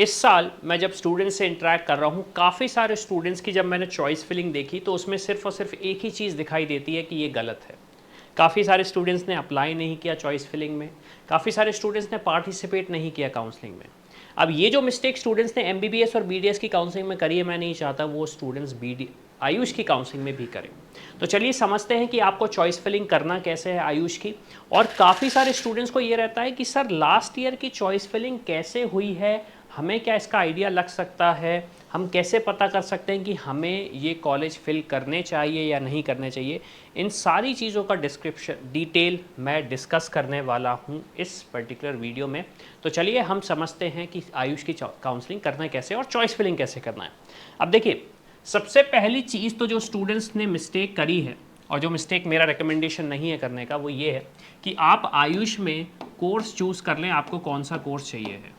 इस साल मैं जब स्टूडेंट्स से इंटरेक्ट कर रहा हूँ, काफ़ी सारे स्टूडेंट्स की जब मैंने चॉइस फिलिंग देखी तो उसमें सिर्फ और सिर्फ एक ही चीज़ दिखाई देती है कि ये गलत है। काफ़ी सारे स्टूडेंट्स ने अप्लाई नहीं किया चॉइस फिलिंग में, काफ़ी सारे स्टूडेंट्स ने पार्टिसिपेट नहीं किया काउंसलिंग में। अब ये जो मिस्टेक स्टूडेंट्स ने एमबीबीएस और बीडीएस की काउंसलिंग में करी है, मैं नहीं चाहता वो स्टूडेंट्स आयुष की काउंसलिंग में भी करें। तो चलिए समझते हैं कि आपको चॉइस फिलिंग करना कैसे है आयुष की। और काफ़ी सारे स्टूडेंट्स को ये रहता है कि सर लास्ट ईयर की चॉइस फिलिंग कैसे हुई है, हमें क्या इसका आइडिया लग सकता है, हम कैसे पता कर सकते हैं कि हमें ये कॉलेज फिल करने चाहिए या नहीं करने चाहिए। इन सारी चीज़ों का डिटेल मैं डिस्कस करने वाला हूँ इस पर्टिकुलर वीडियो में। तो चलिए हम समझते हैं कि आयुष की काउंसलिंग करना कैसे और चॉइस फिलिंग कैसे करना है। अब देखिए, सबसे पहली चीज़ तो जो स्टूडेंट्स ने मिस्टेक करी है और जो मिस्टेक मेरा रिकमेंडेशन नहीं है करने का, वो ये है कि आप आयुष में कोर्स चूज़ कर लें, आपको कौन सा कोर्स चाहिए है।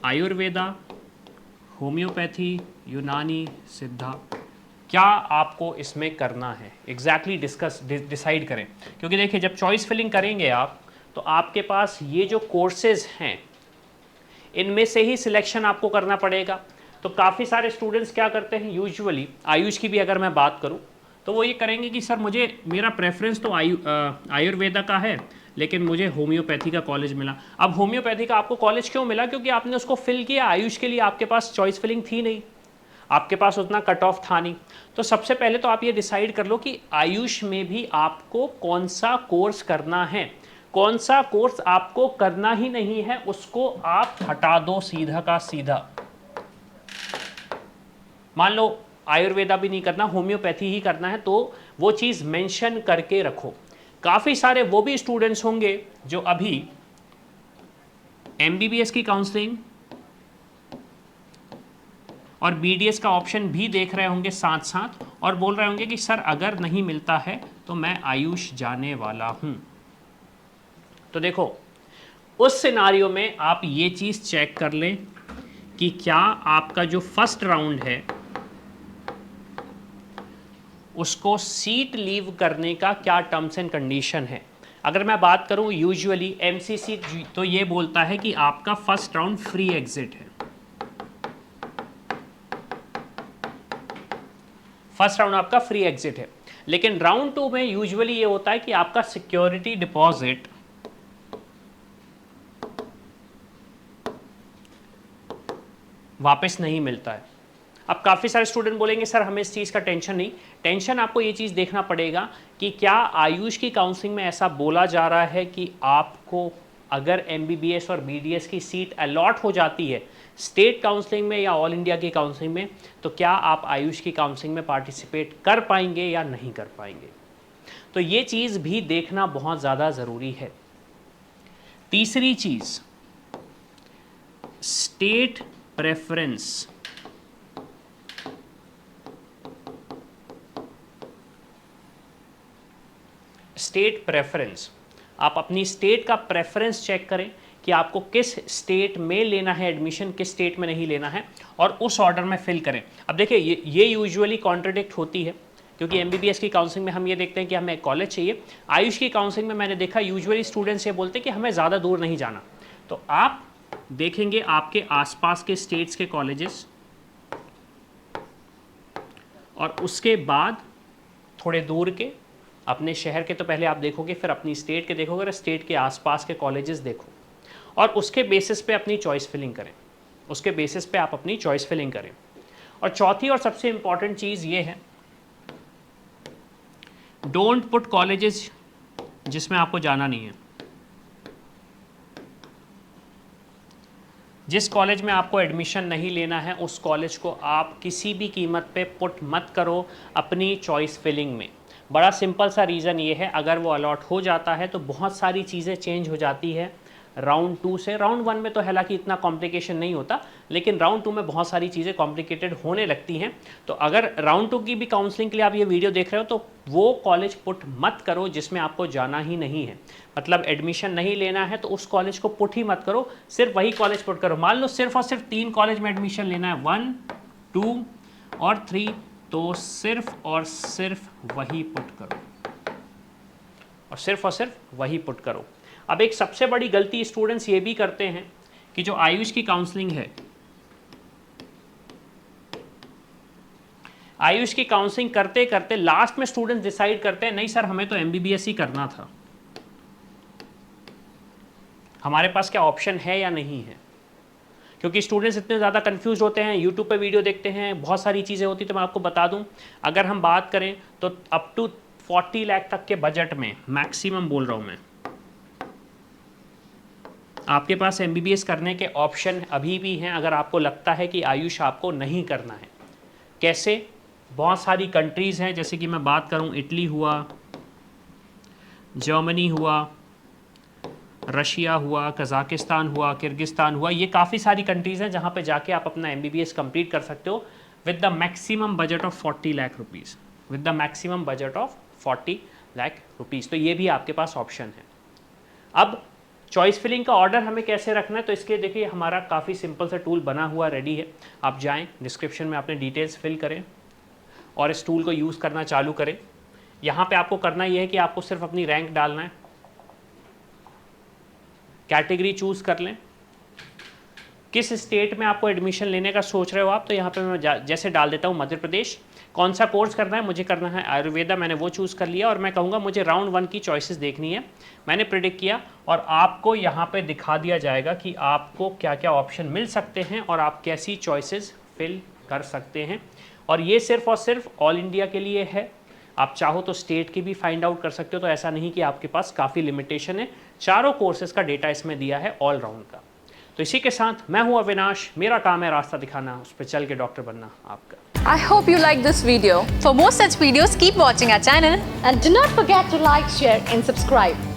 आयुर्वेदा, होम्योपैथी, यूनानी, सिद्धा, क्या आपको इसमें करना है एग्जैक्टली डिसाइड करें। क्योंकि देखिए, जब चॉइस फिलिंग करेंगे आप तो आपके पास ये जो कोर्सेज हैं इनमें से ही सिलेक्शन आपको करना पड़ेगा। तो काफ़ी सारे स्टूडेंट्स क्या करते हैं, यूजुअली आयुष की भी अगर मैं बात करूं तो वो ये करेंगे कि सर मुझे मेरा प्रेफरेंस तो आयुर्वेदा का है, लेकिन मुझे होम्योपैथी का कॉलेज मिला। अब होम्योपैथी का आपको कॉलेज क्यों मिला, क्योंकि आपने उसको फिल किया। आयुष के लिए आपके पास चॉइस फिलिंग थी नहीं, आपके पास उतना कट ऑफ था नहीं। तो सबसे पहले तो आप ये डिसाइड कर लो कि आयुष में भी आपको कौन सा कोर्स करना है। कौन सा कोर्स आपको करना ही नहीं है उसको आप हटा दो सीधा का सीधा। मान लो आयुर्वेदा भी नहीं करना, होम्योपैथी ही करना है, तो वो चीज़ मेंशन करके रखो। काफ़ी सारे वो भी स्टूडेंट्स होंगे जो अभी एमबीबीएस की काउंसलिंग और बीडीएस का ऑप्शन भी देख रहे होंगे साथ साथ, और बोल रहे होंगे कि सर अगर नहीं मिलता है तो मैं आयुष जाने वाला हूं। तो देखो, उस सिनारियो में आप ये चीज़ चेक कर लें कि क्या आपका जो फर्स्ट राउंड है उसको सीट लीव करने का क्या टर्म्स एंड कंडीशन है। अगर मैं बात करूं, यूजुअली एमसीसी तो ये बोलता है कि आपका फर्स्ट राउंड फ्री एग्जिट है। फर्स्ट राउंड आपका फ्री एग्जिट है, लेकिन राउंड 2 में यूजुअली ये होता है कि आपका सिक्योरिटी डिपॉजिट वापस नहीं मिलता है। अब काफ़ी सारे स्टूडेंट बोलेंगे सर हमें इस चीज़ का टेंशन नहीं। टेंशन आपको ये चीज़ देखना पड़ेगा कि क्या आयुष की काउंसलिंग में ऐसा बोला जा रहा है कि आपको अगर एमबीबीएस और बीडीएस की सीट अलॉट हो जाती है स्टेट काउंसलिंग में या ऑल इंडिया की काउंसलिंग में, तो क्या आप आयुष की काउंसलिंग में पार्टिसिपेट कर पाएंगे या नहीं कर पाएंगे। तो ये चीज़ भी देखना बहुत ज़्यादा ज़रूरी है। तीसरी चीज़, स्टेट प्रेफरेंस। स्टेट प्रेफरेंस, आप अपनी स्टेट का प्रेफरेंस चेक करें कि आपको किस स्टेट में लेना है एडमिशन, किस स्टेट में नहीं लेना है, और उस ऑर्डर में फिल करें। अब देखिए, ये यूजुअली कॉन्ट्रडिक्ट होती है, क्योंकि एमबीबीएस की काउंसलिंग में हम ये देखते हैं कि हमें कॉलेज चाहिए। आयुष की काउंसलिंग में मैंने देखा यूजुअली स्टूडेंट्स ये बोलते हैं कि हमें ज़्यादा दूर नहीं जाना। तो आप देखेंगे आपके आसपास के स्टेट्स के कॉलेजेस, और उसके बाद थोड़े दूर के अपने शहर के तो पहले आप देखोगे, फिर अपनी स्टेट के देखोगे, और स्टेट के आसपास के कॉलेजेस देखो, और उसके बेसिस पे अपनी चॉइस फिलिंग करें। उसके बेसिस पे आप अपनी चॉइस फिलिंग करें। और चौथी और सबसे इंपॉर्टेंट चीज़ ये है, डोंट पुट कॉलेजेस जिसमें आपको जाना नहीं है। जिस कॉलेज में आपको एडमिशन नहीं लेना है उस कॉलेज को आप किसी भी कीमत पे पुट मत करो अपनी चॉइस फिलिंग में। बड़ा सिंपल सा रीज़न ये है, अगर वो अलॉट हो जाता है तो बहुत सारी चीज़ें चेंज हो जाती है राउंड 2 से। राउंड 1 में तो हालांकि इतना कॉम्प्लिकेशन नहीं होता, लेकिन राउंड 2 में बहुत सारी चीज़ें कॉम्प्लिकेटेड होने लगती हैं। तो अगर राउंड 2 की भी काउंसलिंग के लिए आप ये वीडियो देख रहे हो तो वो कॉलेज पुट मत करो जिसमें आपको जाना ही नहीं है। मतलब एडमिशन नहीं लेना है तो उस कॉलेज को पुट ही मत करो, सिर्फ वही कॉलेज पुट करो। मान लो सिर्फ और सिर्फ 3 कॉलेज में एडमिशन लेना है, 1, 2 और 3, तो सिर्फ और सिर्फ वही पुट करो, और सिर्फ वही पुट करो। अब एक सबसे बड़ी गलती स्टूडेंट्स ये भी करते हैं कि जो आयुष की काउंसलिंग है, आयुष की काउंसलिंग करते करते लास्ट में स्टूडेंट्स डिसाइड करते हैं नहीं सर हमें तो एमबीबीएस ही करना था, हमारे पास क्या ऑप्शन है या नहीं है। क्योंकि स्टूडेंट्स इतने ज़्यादा कंफ्यूज होते हैं, यूट्यूब पे वीडियो देखते हैं, बहुत सारी चीज़ें होती। तो मैं आपको बता दूं, अगर हम बात करें तो अप टू 40 लाख तक के बजट में मैक्सिमम बोल रहा हूं मैं, आपके पास एमबीबीएस करने के ऑप्शन अभी भी हैं अगर आपको लगता है कि आयुष आपको नहीं करना है। कैसे? बहुत सारी कंट्रीज़ हैं, जैसे कि मैं बात करूं, इटली हुआ, जर्मनी हुआ, रशिया हुआ, कज़ाकिस्तान हुआ, किर्गिस्तान हुआ, ये काफ़ी सारी कंट्रीज़ हैं जहाँ पे जाके आप अपना एमबीबीएस कंप्लीट कर सकते हो with the maximum budget of 40 lakh rupees, with the maximum budget of 40 lakh rupees. तो ये भी आपके पास ऑप्शन है। अब चॉइस फिलिंग का ऑर्डर हमें कैसे रखना है, तो इसके देखिए हमारा काफ़ी सिंपल सा टूल बना हुआ रेडी है। आप जाएँ, डिस्क्रिप्शन में आपने डिटेल्स फिल करें और इस टूल को यूज़ करना चालू करें। यहाँ पे आपको करना ये है कि आपको सिर्फ अपनी रैंक डालना है, कैटेगरी चूज़ कर लें, किस स्टेट में आपको एडमिशन लेने का सोच रहे हो आप, तो यहाँ पे मैं जैसे डाल देता हूँ मध्य प्रदेश। कौन सा कोर्स करना है, मुझे करना है आयुर्वेदा, मैंने वो चूज़ कर लिया और मैं कहूँगा मुझे राउंड 1 की चॉइसेस देखनी है। मैंने प्रिडिक्ट किया और आपको यहाँ पे दिखा दिया जाएगा कि आपको क्या क्या ऑप्शन मिल सकते हैं और आप कैसी चॉइसेस फिल कर सकते हैं। और ये सिर्फ और सिर्फ ऑल इंडिया के लिए है, आप चाहो तो स्टेट की भी फाइंड आउट कर सकते हो। तो ऐसा नहीं कि आपके पास काफ़ी लिमिटेशन है, चारों कोर्सेज का डेटा इसमें दिया है ऑल राउंड का। तो इसी के साथ मैं हूं अविनाश, मेरा काम है रास्ता दिखाना, उस पर चल के डॉक्टर बनना आपका। I hope you like this video. For more such videos, keep watching our channel and do not forget to like, share and subscribe.